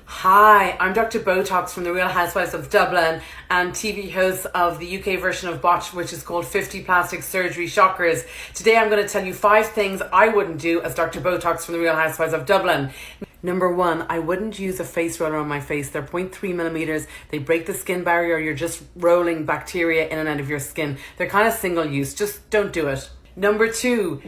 Hi, I'm Dr. BOTOX from the Real Housewives of Dublin and TV host of the UK version of BOTOX, which is called 50 Plastic Surgery Shockers. Today I'm going to tell you 5 things I wouldn't do as Dr. BOTOX from the Real Housewives of Dublin. Number 1, I wouldn't use a face roller on my face. They're 0.3 millimeters. They break the skin barrier. You're just rolling bacteria in and out of your skin. They're kind of single use. Just don't do it. Number 2,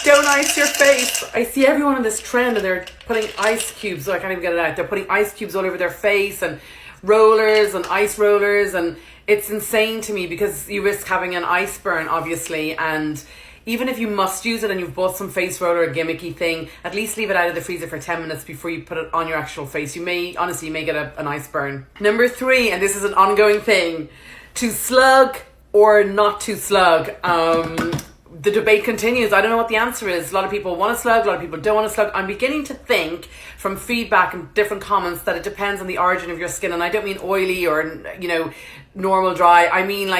don't ice your face. I see everyone in this trend and they're putting ice cubes. I can't even get it out. They're putting ice cubes all over their face and rollers and ice rollers, and it's insane to me because you risk having an ice burn, obviously. And even if you must use it and you've bought some face roller, a gimmicky thing, at least leave it out of the freezer for 10 minutes before you put it on your actual face. You may get an ice burn. Number 3, and this is an ongoing thing, to slug or not to slug. The debate continues. I don't know what the answer is. A lot of people want to slug, a lot of people don't want to slug. I'm beginning to think from feedback and different comments that it depends on the origin of your skin. And I don't mean oily or, normal dry. I mean,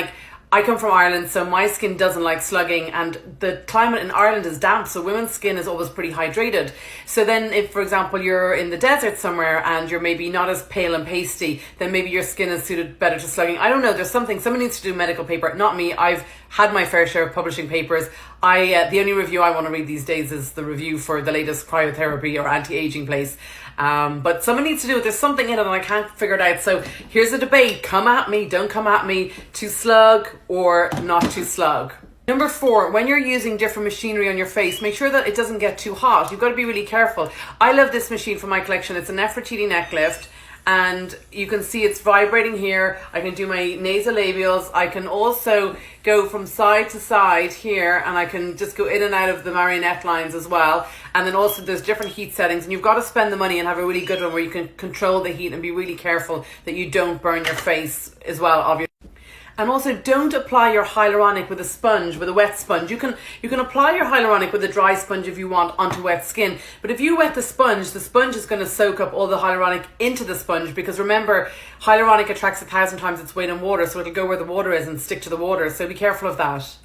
I come from Ireland, so my skin doesn't like slugging, and the climate in Ireland is damp, so women's skin is always pretty hydrated. So then if, for example, you're in the desert somewhere and you're maybe not as pale and pasty, then maybe your skin is suited better to slugging. I don't know, there's someone needs to do medical paper, not me. I've had my fair share of publishing papers. The only review I want to read these days is the review for the latest cryotherapy or anti-aging place. But someone needs to do it. There's something in it and I can't figure it out. So here's the debate. Come at me, don't come at me. To slug or not to slug. Number 4, when you're using different machinery on your face, make sure that it doesn't get too hot. You've got to be really careful. I love this machine for my collection. It's a Nefertiti neck lift. And you can see it's vibrating here. I can do my nasolabials. I can also go from side to side here, and I can just go in and out of the marionette lines as well. And then also there's different heat settings, and you've got to spend the money and have a really good one where you can control the heat and be really careful that you don't burn your face as well, obviously. And also, don't apply your hyaluronic with a sponge, with a wet sponge. You can apply your hyaluronic with a dry sponge if you want onto wet skin. But if you wet the sponge is going to soak up all the hyaluronic into the sponge, because remember, hyaluronic attracts 1,000 times its weight in water, so it'll go where the water is and stick to the water. So be careful of that.